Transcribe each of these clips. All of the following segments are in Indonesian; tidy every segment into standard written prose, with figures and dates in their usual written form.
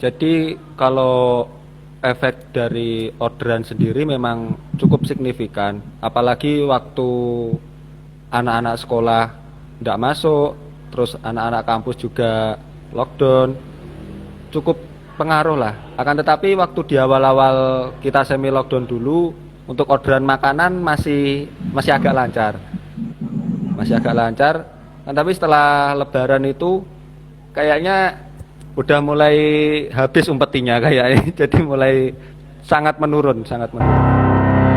Jadi kalau efek dari orderan sendiri memang cukup signifikan, apalagi waktu anak-anak sekolah tidak masuk, terus anak-anak kampus juga lockdown, cukup pengaruh lah. Akan tetapi waktu di awal-awal kita semi lockdown dulu, untuk orderan makanan masih agak lancar, masih agak lancar. Tapi setelah Lebaran itu kayaknya udah mulai habis umpetinya kayaknya. Jadi mulai sangat menurun, sangat menurun.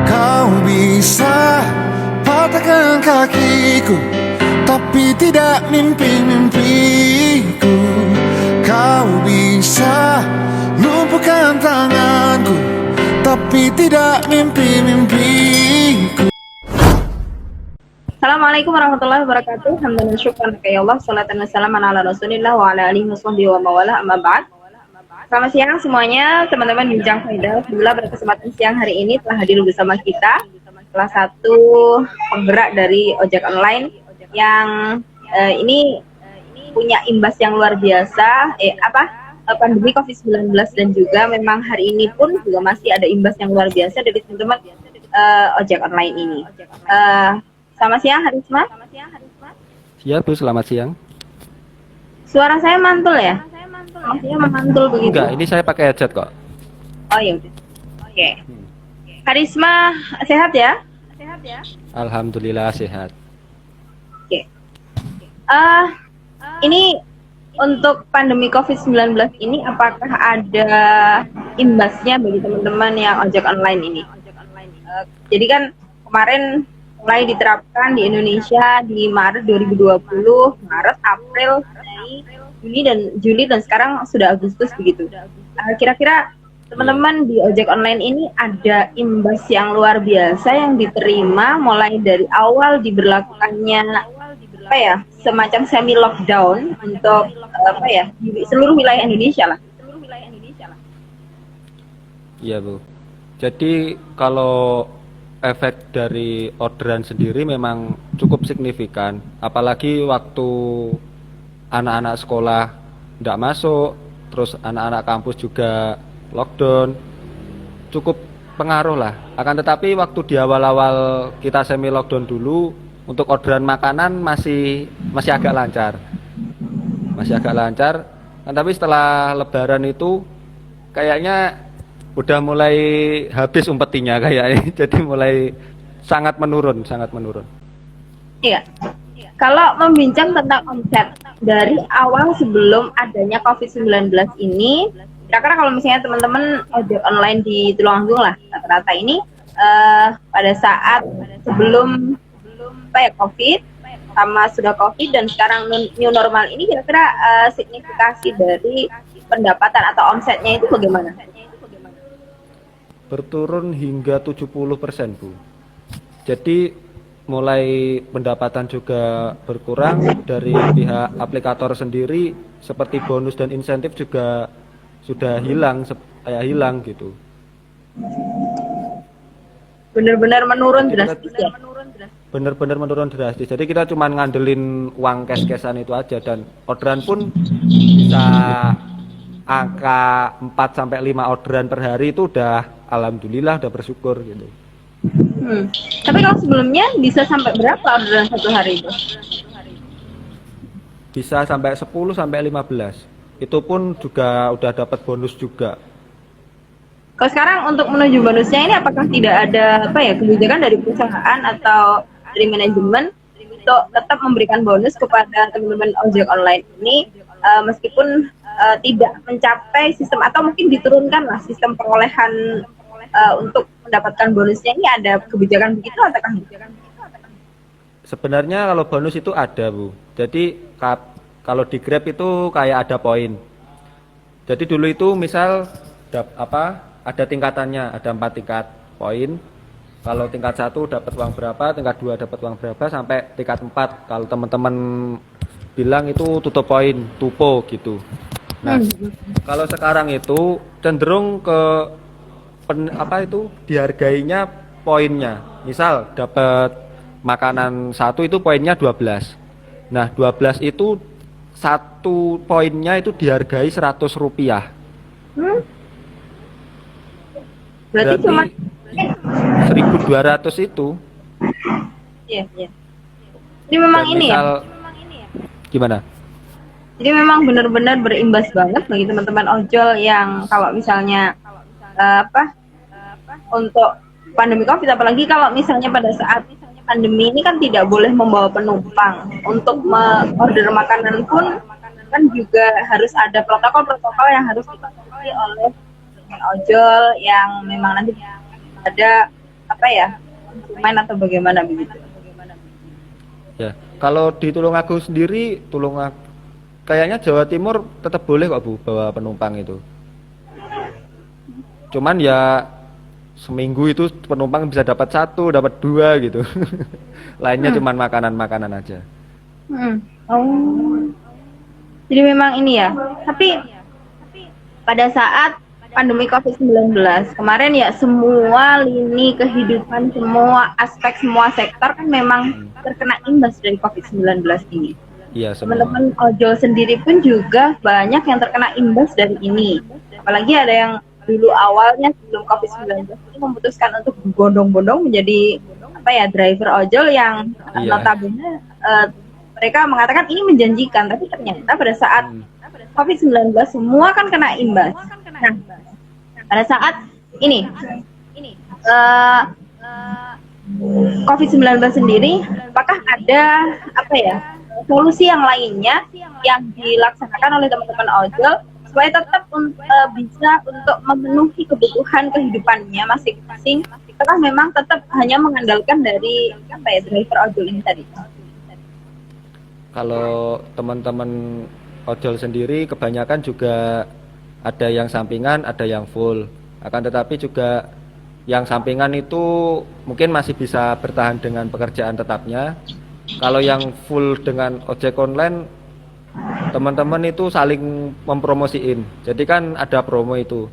Kau bisa patahkan kakiku, tapi tidak mimpi-mimpiku. Kau bisa lumpuhkan tanganku, tapi tidak mimpi-mimpiku. Assalamualaikum warahmatullahi wabarakatuh. Hamdan syukran ya Allah, salatan wassalaman ala Rasulillah wa ala alihi washabbihi wa mawala amma ba'd. Selamat siang semuanya, teman-teman Bincang Faedah. Alhamdulillah pada kesempatan siang hari ini telah hadir bersama kita salah satu penggerak dari ojek online yang ini punya imbas yang luar biasa pandemi Covid-19, dan juga memang hari ini pun juga masih ada imbas yang luar biasa dari teman-teman ojek online ini. Selamat siang Harisma. Siap Bu, selamat siang. Suara saya mantul ya? Maksudnya memantul begitu? Enggak, ini saya pakai headset kok. Oh ya udah. Oke. Harisma sehat ya? Alhamdulillah sehat. Oke. Ini untuk pandemi Covid-19 ini apakah ada imbasnya bagi teman-teman yang ojek online ini? Jadi kan kemarin mulai diterapkan di Indonesia di Maret 2020, Maret, April, Mei, Juli dan sekarang sudah Agustus begitu. Kira-kira teman-teman di ojek online ini ada imbas yang luar biasa yang diterima mulai dari awal diberlakukannya semacam semi lockdown untuk di seluruh wilayah Indonesia lah. Iya Bu. Jadi kalau efek dari orderan sendiri memang cukup signifikan, apalagi waktu anak-anak sekolah tidak masuk, terus anak-anak kampus juga lockdown, cukup pengaruh lah. Akan tetapi waktu di awal-awal kita semi lockdown dulu, untuk orderan makanan masih agak lancar, tapi setelah Lebaran itu kayaknya udah mulai habis umpetinya kayaknya. Jadi mulai sangat menurun. Iya. Kalau membincang tentang omset dari awal sebelum adanya Covid-19 ini, kira-kira kalau misalnya teman-teman ojek online di Tulungagung lah, rata-rata ini pada saat sebelum Covid sama sudah Covid dan sekarang new normal ini, kira-kira signifikasi dari pendapatan atau omsetnya itu bagaimana? Berturun hingga 70% Bu. Jadi mulai pendapatan juga berkurang, dari pihak aplikator sendiri seperti bonus dan insentif juga sudah hilang gitu. Benar-benar menurun drastis ya? Benar-benar menurun drastis. Jadi kita cuma ngandelin uang cash-cashan itu aja, dan orderan pun bisa angka 4-5 orderan per hari itu udah alhamdulillah, udah bersyukur gitu. Tapi kalau sebelumnya bisa sampai berapa orderan satu hari itu? Bisa sampai 10-15. Itu pun juga udah dapat bonus juga. Kalau sekarang untuk menuju bonusnya ini, apakah tidak ada kebijakan dari perusahaan atau dari manajemen untuk tetap memberikan bonus kepada teman-teman ojek online ini, meskipun tidak mencapai sistem, atau mungkin diturunkan lah sistem perolehan untuk mendapatkan bonusnya? Ini ada kebijakan begitu atau kebijakan? Sebenarnya kalau bonus itu ada Bu. Jadi kalau di Grab itu kayak ada poin. Jadi dulu itu misal ada tingkatannya, ada 4 tingkat poin. Kalau tingkat 1 dapat uang berapa, tingkat 2 dapat uang berapa, sampai tingkat 4 kalau teman-teman bilang itu tutup poin, tupo gitu. Nah, kalau sekarang itu cenderung ke dihargainya poinnya. Misal dapat makanan 1 itu poinnya 12. Nah, 12 itu 1 poinnya itu dihargai Rp100. Hmm, berarti Berarti cuma 1.200 itu. iya, iya. Jadi memang Dan ini ya. misal gimana? Jadi memang benar-benar berimbas banget bagi teman-teman ojol yang kalau misalnya apa untuk pandemi Covid, apalagi kalau misalnya pada saat pandemi ini kan tidak boleh membawa penumpang. Untuk order makanan pun kan juga harus ada protokol-protokol yang harus diikuti oleh teman ojol yang memang nanti ada apa ya konsumen atau bagaimana begitu. Ya, kalau di Tulungagung sendiri, kayaknya Jawa Timur tetap boleh kok Bu bawa penumpang itu. Cuman ya seminggu itu penumpang bisa dapat 1, dapat 2 gitu. Lainnya cuman makanan-makanan aja. Oh. Jadi memang ini ya. Tapi pada saat pandemi COVID-19 kemarin ya semua lini kehidupan, semua aspek, semua sektor kan memang terkena imbas dari COVID-19 ini. Iya, semua. Teman-teman ojol sendiri pun juga banyak yang terkena imbas dari ini. Apalagi ada yang dulu awalnya sebelum COVID-19 ini memutuskan untuk berbondong-bondong menjadi apa ya driver ojol yang notabene mereka mengatakan ini menjanjikan, tapi ternyata pada saat COVID-19 semua kan kena imbas. Nah, pada saat ini COVID-19 sendiri, apakah ada apa ya solusi yang lainnya yang dilaksanakan oleh teman-teman ojol supaya tetap bisa untuk memenuhi kebutuhan kehidupannya masing-masing, setelah memang tetap hanya mengandalkan dari apa ya driver ojol ini tadi? Kalau teman-teman ojol sendiri kebanyakan juga ada yang sampingan, ada yang full. Akan tetapi juga yang sampingan itu mungkin masih bisa bertahan dengan pekerjaan tetapnya. Kalau yang full dengan ojek online, teman-teman itu saling mempromosiin. Jadi kan ada promo itu.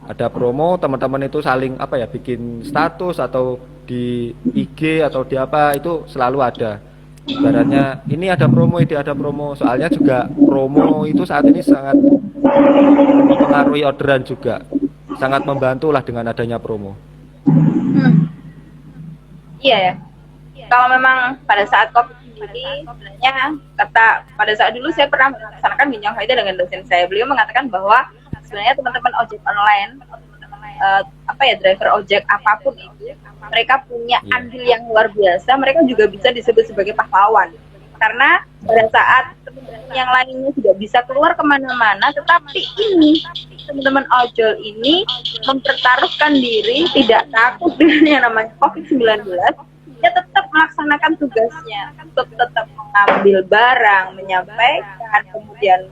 Ada promo, teman-teman itu saling apa ya, bikin status atau di IG atau di apa itu selalu ada. Ibaratnya ini ada promo, ini ada promo. Soalnya juga promo itu saat ini sangat mempengaruhi orderan juga. Sangat membantu lah dengan adanya promo. Iya ya. Kalau memang pada saat COVID ini sebenarnya pada saat dulu saya pernah melaksanakan bincang faedah dengan dosen saya. Beliau mengatakan bahwa sebenarnya teman-teman ojek online driver ojek apapun itu, mereka punya andil yang luar biasa. Mereka juga bisa disebut sebagai pahlawan karena pada saat teman-teman yang lainnya tidak bisa keluar kemana-mana, tetapi ini teman-teman ojol ini mempertaruhkan diri, tidak takut dengan yang namanya COVID-19. Dia tetap melaksanakan tugasnya untuk tetap mengambil barang, menyampaikan, kemudian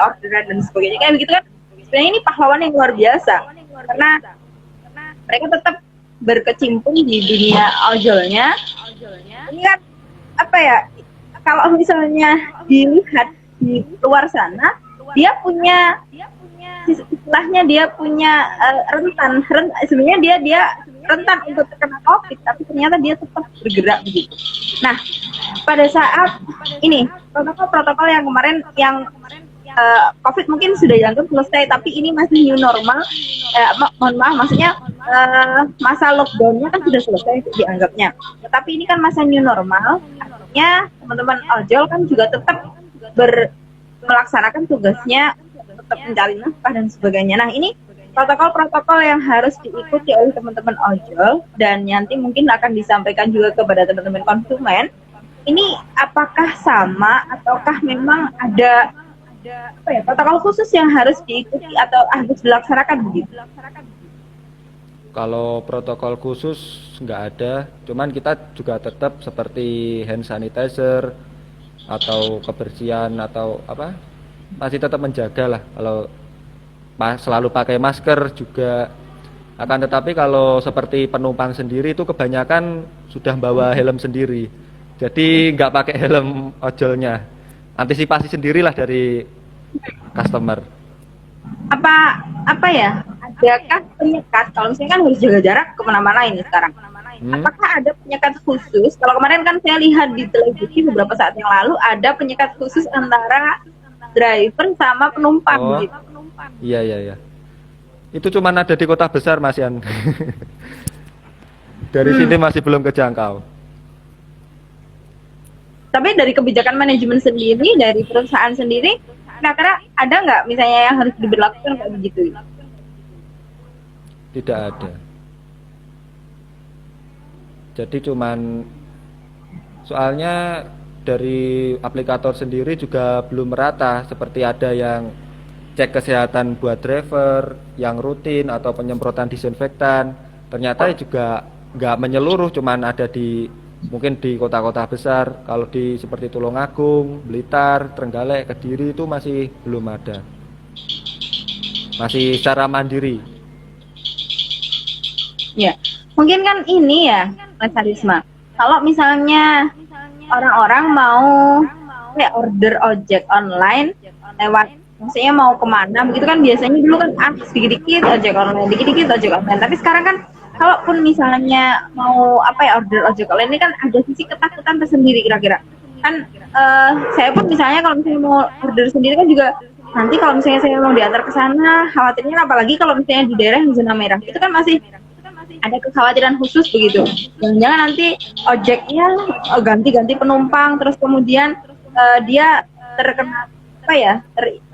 orderan dan sebagainya kayak begitu kan. Sebenarnya ini pahlawan yang luar biasa karena mereka tetap berkecimpung di dunia ojolnya. Ini kan kalau misalnya dilihat di luar sana, dia punya istilahnya rentan sebenarnya dia rentan untuk terkena COVID, tapi ternyata dia tetap bergerak begitu. Nah, pada saat ini protokol yang kemarin COVID mungkin sudah dianggap selesai, tapi ini masih new normal. Mohon maaf, maksudnya masa lockdownnya kan sudah selesai dianggapnya. Tetapi ini kan masa new normal, artinya teman-teman ojol kan juga tetap melaksanakan tugasnya, tetap mencari nafkah dan sebagainya. Nah, ini protokol-protokol yang harus diikuti oleh teman-teman ojol dan nanti mungkin akan disampaikan juga kepada teman-teman konsumen. Ini apakah sama ataukah memang ada protokol khusus yang harus diikuti atau harus dilaksanakan begitu? Kalau protokol khusus nggak ada, cuman kita juga tetap seperti hand sanitizer atau kebersihan atau masih tetap menjaga lah. Kalau selalu pakai masker juga. Akan tetapi kalau seperti penumpang sendiri itu kebanyakan sudah bawa helm sendiri, jadi nggak pakai helm ojolnya. Antisipasi sendirilah dari customer. Adakah penyekat? Kalau misalnya kan harus jaga jarak kemana-mana ini sekarang. Apakah ada penyekat khusus? Kalau kemarin kan saya lihat di televisi beberapa saat yang lalu ada penyekat khusus antara driver sama penumpang gitu. Iya, iya, iya. Itu cuman ada di kota besar, Mas Yan. Dari sini masih belum kejangkau. Tapi dari kebijakan manajemen sendiri, dari perusahaan sendiri, kira-kira ada nggak misalnya yang harus diberlakukan kayak begitu? Tidak ada. Jadi cuman soalnya dari aplikator sendiri juga belum merata, seperti ada yang cek kesehatan buat driver yang rutin atau penyemprotan disinfektan. Ternyata juga nggak menyeluruh, cuman ada di mungkin di kota-kota besar. Kalau di seperti Tulungagung, Blitar, Trenggalek, Kediri itu masih belum ada. Masih secara mandiri. Ya, mungkin kan ini ya, Mas Harisma. Kalau misalnya orang-orang mau kayak order ojek online lewat, maksudnya mau kemana begitu kan biasanya dulu kan dikit-dikit ojek online, dikit-dikit ojek online. Tapi sekarang kan kalaupun misalnya mau order ojek online ini kan ada sisi ketakutan tersendiri kira-kira. Kan saya pun misalnya kalau misalnya mau order sendiri kan juga nanti kalau misalnya saya mau diantar ke sana, khawatirnya apalagi kalau misalnya di daerah yang zona merah itu kan masih ada kekhawatiran khusus begitu. Jangan-jangan nanti ojeknya ganti-ganti penumpang, terus kemudian dia terkena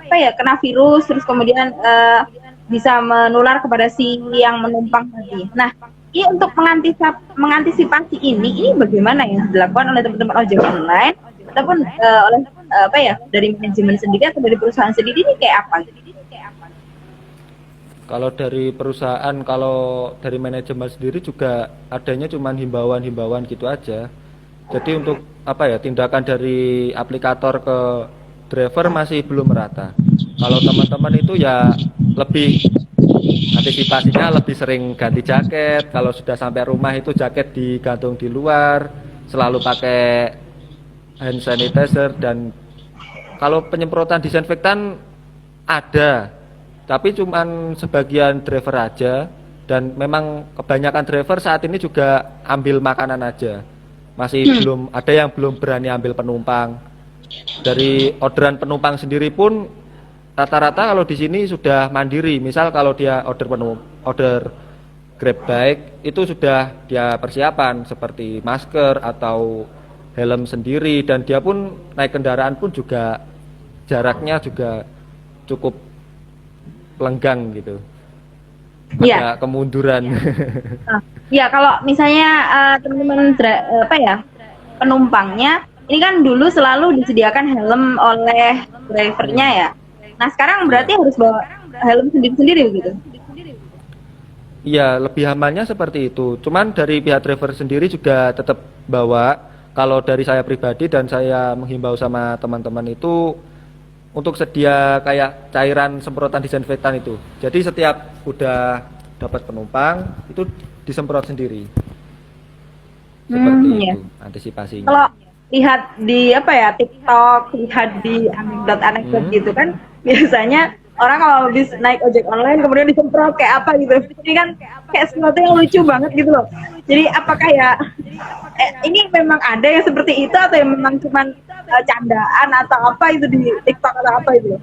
kena virus, terus kemudian bisa menular kepada si yang menumpang tadi. Nah, ini untuk mengantisipasi ini bagaimana yang dilakukan oleh teman-teman ojek online ataupun oleh dari manajemen sendiri atau dari perusahaan sendiri ini kayak apa? Kalau dari perusahaan, kalau dari manajemen sendiri juga adanya cuma himbauan-himbauan gitu aja. Jadi untuk tindakan dari aplikator ke driver masih belum merata. Kalau teman-teman itu ya lebih antisipasinya lebih sering ganti jaket. Kalau sudah sampai rumah itu jaket digantung di luar, selalu pakai hand sanitizer. Dan kalau penyemprotan disinfektan ada, tapi cuman sebagian driver aja, dan memang kebanyakan driver saat ini juga ambil makanan aja. Masih belum ada yang belum berani ambil penumpang. Dari orderan penumpang sendiri pun rata-rata kalau di sini sudah mandiri. Misal kalau dia order Grab bike itu sudah dia persiapan seperti masker atau helm sendiri, dan dia pun naik kendaraan pun juga jaraknya juga cukup lenggang gitu. Ada kemunduran. Ya, kalau misalnya teman-teman penumpangnya ini kan dulu selalu disediakan helm oleh drivernya ya. Nah, sekarang berarti harus bawa helm sendiri-sendiri begitu. Iya, lebih amannya seperti itu. Cuman dari pihak driver sendiri juga tetap bawa. Kalau dari saya pribadi dan saya menghimbau sama teman-teman itu untuk sedia kayak cairan semprotan disinfektan itu. Jadi setiap udah dapat penumpang itu disemprot sendiri. Seperti itu antisipasinya. Kalau lihat di TikTok, lihat di anekdot gitu kan biasanya orang kalau habis naik ojek online kemudian disemprot kayak apa gitu. Ini kan kayak sesuatu yang lucu banget gitu loh. Jadi apakah ini memang ada yang seperti itu atau yang memang cuman candaan atau apa itu di TikTok atau apa itu?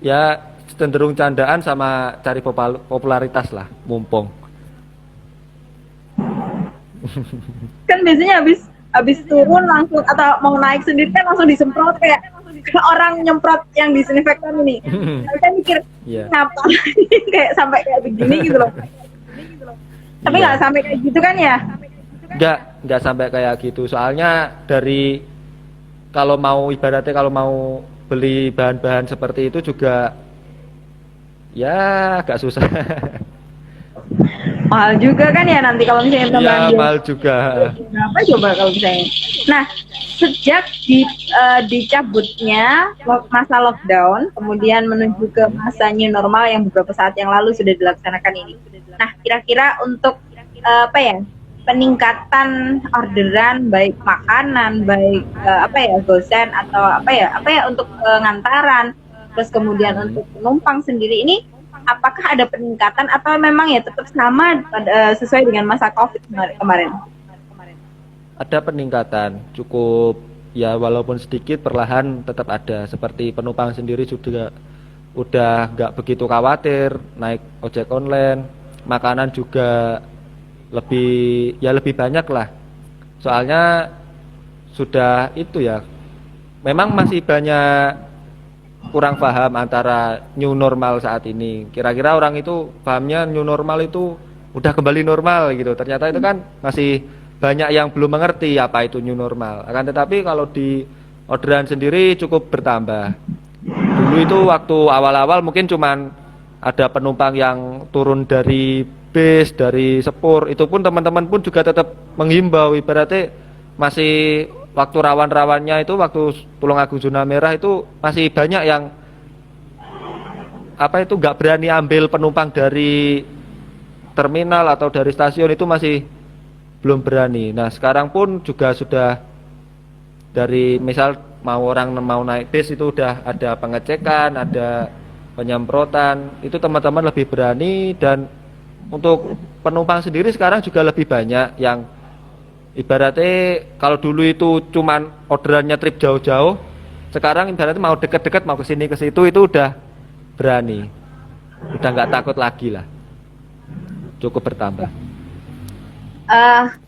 Ya cenderung candaan sama cari popularitas lah, mumpung. Kan biasanya habis turun langsung atau mau naik sendiri kan langsung disemprot kayak orang nyemprot yang disinfektan ini. Saya mikir kenapa kayak sampai kayak begini gitu loh. Tapi nggak sampai kayak gitu kan ya? Nggak sampai kayak gitu. Soalnya dari kalau mau beli bahan-bahan seperti itu juga ya agak susah. Mahal juga kan ya nanti kalau misalnya iya, mahal juga. Berapa coba kalau misalnya? Nah, sejak dicabutnya masa lockdown, kemudian menuju ke masa new normal yang beberapa saat yang lalu sudah dilaksanakan ini. Nah, kira-kira untuk peningkatan orderan baik makanan, baik gosen atau untuk ngantaran, terus kemudian untuk penumpang sendiri ini apakah ada peningkatan atau memang ya tetap sama sesuai dengan masa COVID kemarin? Ada peningkatan, cukup ya walaupun sedikit perlahan tetap ada. Seperti penumpang sendiri udah nggak begitu khawatir naik ojek online. Makanan juga lebih banyak lah. Soalnya sudah itu ya, memang masih banyak kurang paham antara new normal saat ini. Kira-kira orang itu pahamnya new normal itu udah kembali normal gitu. Ternyata itu kan masih banyak yang belum mengerti apa itu new normal. Akan tetapi kalau di orderan sendiri cukup bertambah. Dulu itu waktu awal-awal mungkin cuman ada penumpang yang turun dari bis, dari sepur, itu pun teman-teman pun juga tetap menghimbau, ibaratnya masih waktu rawan-rawannya itu waktu Tulungagung zona merah itu masih banyak yang apa itu nggak berani ambil penumpang dari terminal atau dari stasiun, itu masih belum berani. Nah sekarang pun juga sudah dari misal orang mau naik bis itu udah ada pengecekan, ada penyemprotan, itu teman-teman lebih berani. Dan untuk penumpang sendiri sekarang juga lebih banyak yang ibaratnya kalau dulu itu cuman orderannya trip jauh-jauh, sekarang ibaratnya mau deket-deket mau kesini ke situ itu udah berani, udah nggak takut lagi lah, cukup bertambah.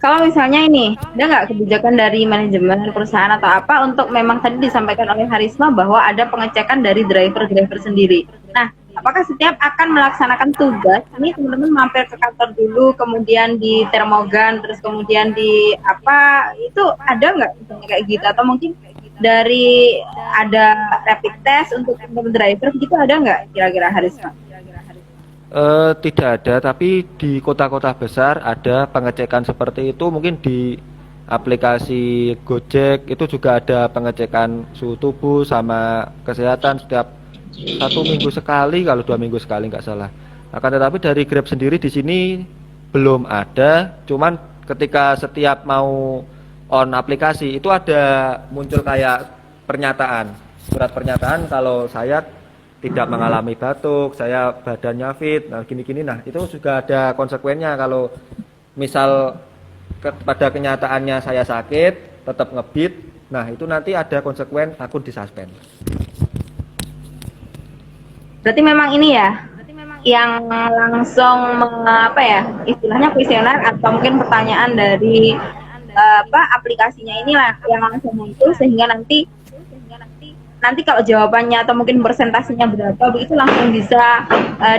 Kalau misalnya ini, ada nggak kebijakan dari manajemen perusahaan atau apa untuk memang tadi disampaikan oleh Harisma bahwa ada pengecekan dari driver-driver sendiri. Nah, apakah setiap akan melaksanakan tugas, ini teman-teman mampir ke kantor dulu, kemudian di termogan, terus kemudian di apa, itu ada nggak misalnya kayak gitu? Atau mungkin dari ada rapid test untuk teman-teman driver, gitu ada nggak kira-kira Harisma? Tidak ada, tapi di kota-kota besar ada pengecekan seperti itu. Mungkin di aplikasi Gojek itu juga ada pengecekan suhu tubuh sama kesehatan setiap 1 minggu sekali, kalau 2 minggu sekali nggak salah. Akan tetapi dari Grab sendiri di sini belum ada. Cuman ketika setiap mau on aplikasi itu ada muncul kayak pernyataan, surat pernyataan kalau saya tidak mengalami batuk, saya badannya fit, nah gini-gini. Nah itu juga ada konsekuensinya kalau misal pada kenyataannya saya sakit, tetap ngebit, nah itu nanti ada konsekuen akun disuspend. Berarti memang ini ya, yang langsung apa ya, istilahnya kuesioner atau mungkin pertanyaan dari aplikasinya inilah yang langsung muncul, sehingga nanti kalau jawabannya atau mungkin persentasenya berapa begitu langsung bisa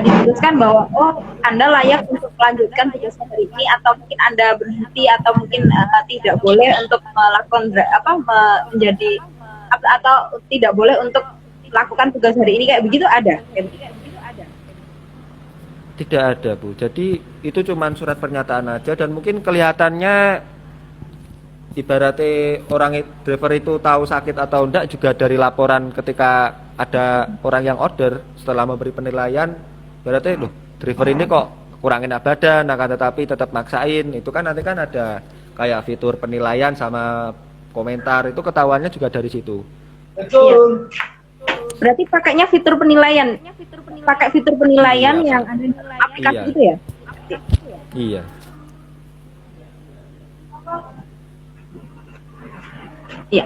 diputuskan bahwa oh Anda layak untuk melanjutkan tugas hari ini, atau mungkin Anda berhenti, atau mungkin tidak boleh untuk melakukan menjadi atau tidak boleh untuk melakukan tugas hari ini, kayak begitu ada? Tidak ada Bu, jadi itu cuma surat pernyataan aja. Dan mungkin kelihatannya ibaratnya orang driver itu tahu sakit atau enggak juga dari laporan ketika ada orang yang order setelah memberi penilaian, berarti loh driver ini kok kurangin badan, akan tetapi tetap maksain. Itu kan nanti kan ada kayak fitur penilaian sama komentar, itu ketahuannya juga dari situ. Betul. Berarti pakainya fitur penilaian, pakai fitur penilaian yang ada di aplikasi itu ya? Iya. Iya.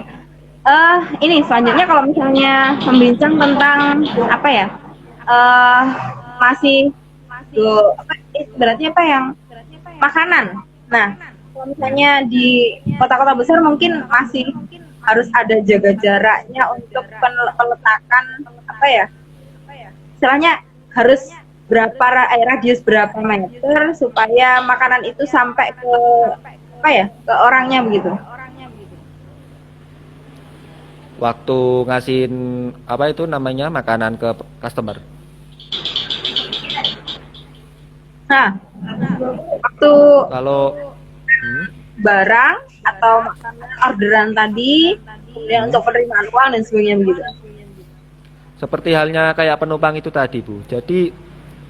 Ini selanjutnya kalau misalnya membincang tentang apa ya, masih berarti apa yang makanan. Nah, kalau misalnya di kota-kota besar mungkin masih harus ada jaga jaraknya untuk peletakan apa ya, istilahnya harus berapa radius berapa meter supaya makanan itu sampai ke apa ya, ke orangnya begitu. Waktu ngasihin apa itu namanya makanan ke customer. Nah, waktu Kalau barang atau makanan orderan tadi, kemudian untuk penerimaan uang dan sebagainya begitu. seperti halnya kayak penumpang itu tadi Bu. Jadi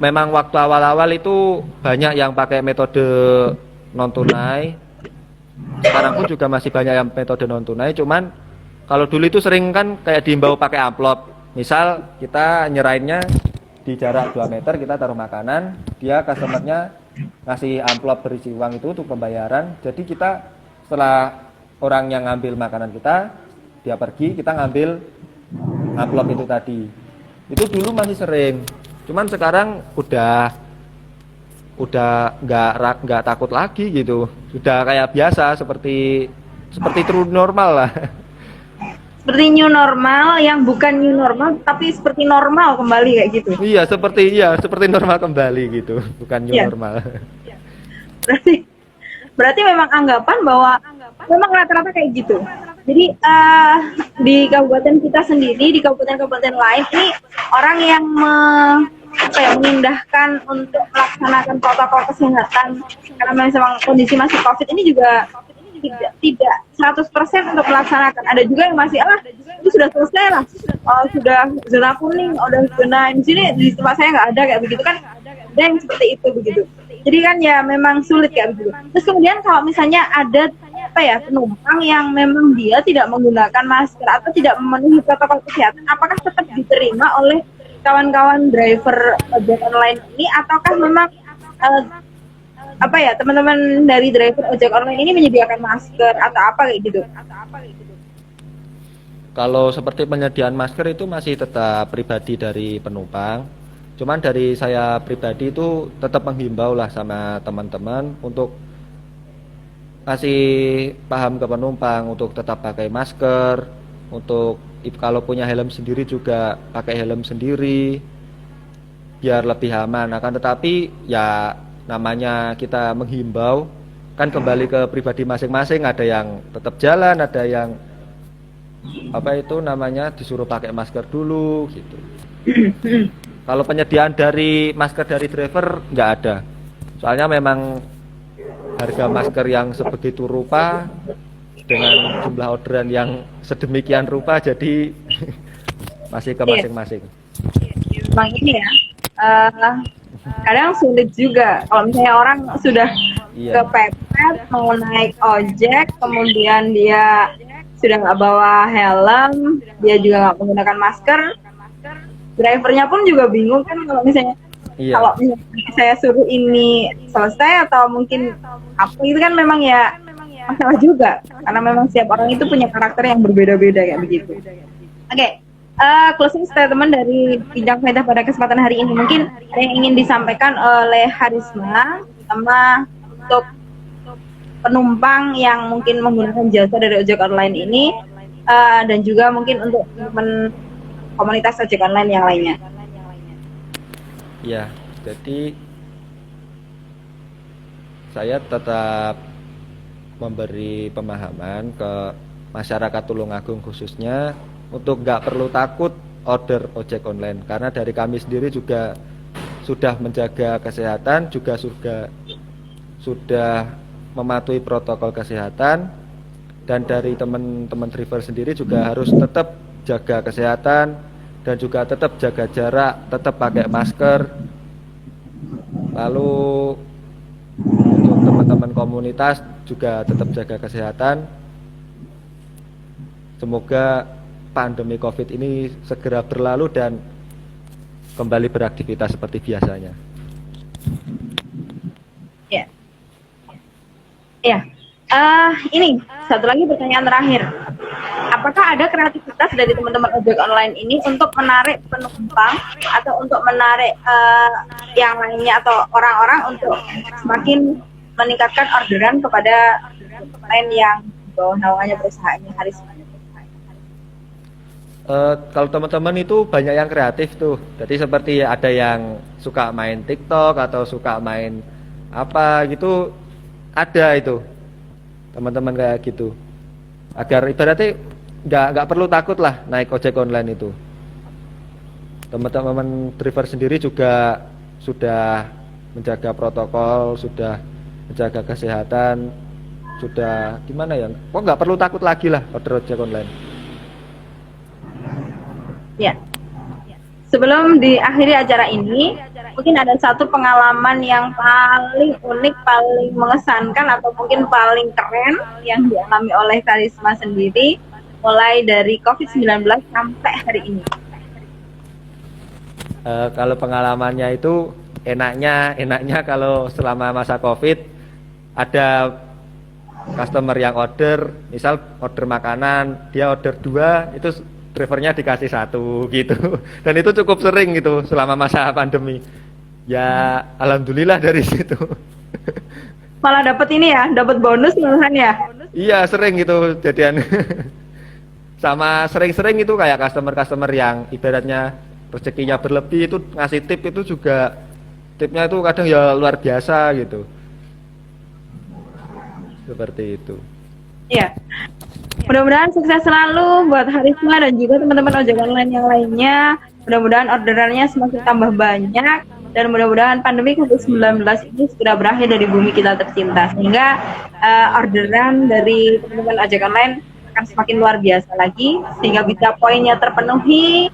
memang waktu awal-awal itu banyak yang pakai metode non tunai. Sekarang pun juga masih banyak yang metode non tunai. Cuman kalau dulu itu sering kan kayak diimbau pakai amplop. Misal kita nyerainnya di jarak 2 meter, kita taruh makanan, dia customernya ngasih amplop berisi uang itu untuk pembayaran. Jadi kita setelah orang yang ngambil makanan kita, dia pergi, kita ngambil amplop itu tadi. Itu dulu masih sering. Cuman sekarang udah nggak takut lagi gitu. Sudah kayak biasa seperti true normal lah. Seperti new normal yang bukan new normal tapi seperti normal kembali kayak gitu. Seperti normal kembali gitu, bukan new Iya. normal. Berarti berarti memang anggapan bahwa memang rata-rata kayak gitu. Jadi di kabupaten kita sendiri, di kabupaten-kabupaten lain ini orang yang mengindahkan untuk melaksanakan protokol kesehatan karena memang kondisi masih COVID ini juga tidak 100% untuk melaksanakan. Ada juga yang masih itu sudah selesai lah. Sudah zona kuning, udah zona di sini di tempat saya nggak ada kayak begitu kan. Ada yang seperti itu begitu. Jadi kan ya memang sulit kayak begitu. Terus kemudian kalau misalnya ada penumpang yang memang dia tidak menggunakan masker atau tidak memenuhi protokol kesehatan, apakah tetap diterima oleh kawan-kawan driver ojek online ini ataukah memang teman-teman dari driver ojek online ini menyediakan masker atau apa kayak gitu? Kalau seperti penyediaan masker itu masih tetap pribadi dari penumpang. Cuman dari saya pribadi itu tetap menghimbau lah sama teman-teman untuk kasih paham ke penumpang untuk tetap pakai masker, untuk kalau punya helm sendiri juga pakai helm sendiri biar lebih aman. Akan tetapi ya namanya kita menghimbau kan kembali ke pribadi masing-masing, ada yang tetap jalan, ada yang disuruh pakai masker dulu gitu. Kalau penyediaan dari masker dari driver nggak ada, soalnya memang harga masker yang sebegitu rupa dengan jumlah orderan yang sedemikian rupa, jadi masih ke masing-masing. Memang ini ya, kadang sulit juga kalau misalnya orang sudah kepepet mau naik ojek, kemudian dia sudah nggak bawa helm, dia juga nggak menggunakan masker, drivernya pun juga bingung kan kalau misalnya kalau saya suruh ini selesai atau mungkin apa itu kan memang ya masalah juga karena memang setiap orang itu punya karakter yang berbeda-beda kayak begitu. Oke. Closing statement dari Bincang Faedah pada kesempatan hari ini, mungkin ada yang ingin disampaikan oleh Harisma sama untuk penumpang yang mungkin menggunakan jasa dari ojek online ini dan juga mungkin untuk teman komunitas ojek online yang lainnya. Ya, jadi saya tetap memberi pemahaman ke masyarakat Tulungagung khususnya untuk nggak perlu takut order ojek online, karena dari kami sendiri juga sudah menjaga kesehatan, juga sudah mematuhi protokol kesehatan, dan dari teman-teman driver sendiri juga harus tetap jaga kesehatan dan juga tetap jaga jarak, tetap pakai masker. Lalu untuk teman-teman komunitas juga tetap jaga kesehatan. Semoga pandemi COVID ini segera berlalu dan kembali beraktivitas seperti biasanya. Ya. Ya. Ini satu lagi pertanyaan terakhir. Apakah ada kreativitas dari teman-teman ojek online ini untuk menarik penumpang atau untuk menarik yang lainnya atau orang-orang untuk semakin meningkatkan orderan kepada lain yang namanya perusahaannya Harisma? Kalau teman-teman itu banyak yang kreatif tuh. Jadi seperti ada yang suka main TikTok atau suka main apa gitu, ada itu teman-teman kayak gitu. Agar ibaratnya nggak perlu takut lah naik ojek online itu. Teman-teman driver sendiri juga sudah menjaga protokol, sudah menjaga kesehatan, sudah gimana ya? Kok nggak perlu takut lagi lah order ojek online. Ya. Sebelum diakhiri acara ini, mungkin ada satu pengalaman yang paling unik, paling mengesankan atau mungkin paling keren yang dialami oleh Harisma sendiri mulai dari COVID-19 sampai hari ini. Kalau pengalamannya itu enaknya kalau selama masa COVID ada customer yang order, misal order makanan, dia order 2, itu drivernya dikasih satu gitu. Dan itu cukup sering gitu selama masa pandemi. Ya alhamdulillah dari situ. Malah dapat ini ya, dapat bonus malahan ya. Iya sering gitu jadian. Sama sering-sering itu kayak customer-customer yang ibaratnya rezekinya berlebih itu ngasih tip itu juga tipnya itu kadang ya luar biasa gitu. Seperti itu. Iya. Mudah-mudahan sukses selalu buat Harisma dan juga teman-teman ojek online yang lainnya. Mudah-mudahan orderannya semakin tambah banyak dan mudah-mudahan pandemi COVID-19 ini segera berakhir dari bumi kita tercinta sehingga orderan dari teman-teman ojek online akan semakin luar biasa lagi sehingga bisa poinnya terpenuhi,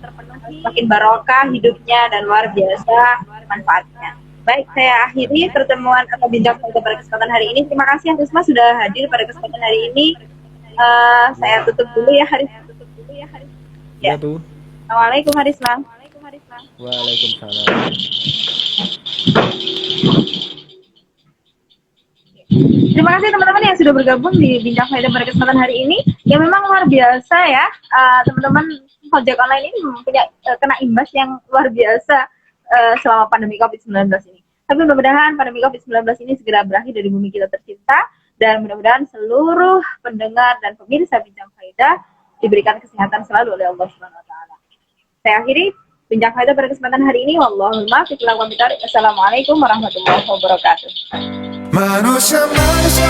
semakin barokah hidupnya dan luar biasa manfaatnya. Baik, saya akhiri pertemuan atau bincang pada kesempatan hari ini. Terima kasih Harisma sudah hadir pada kesempatan hari ini. Saya tutup dulu ya Harisma. Ya tuh. Assalamualaikum Harisma. Waalaikumsalam. Terima kasih teman-teman yang sudah bergabung di Bincang Faedah pada kesempatan hari ini. Ya memang luar biasa ya, teman-teman ojek online ini punya kena imbas yang luar biasa selama pandemi COVID-19 ini. Tapi mudah-mudahan pandemi COVID-19 ini segera berakhir dari bumi kita tercinta dan mudah-mudahan seluruh pendengar dan pemirsa Bincang Faedah diberikan kesehatan selalu oleh Allah Subhanahu wa taala. Saya akhiri Bincang Faedah pada kesempatan hari ini. Wallahul muwaffiq ila aqwamit thoriq. Assalamualaikum warahmatullahi wabarakatuh. Manusia manusia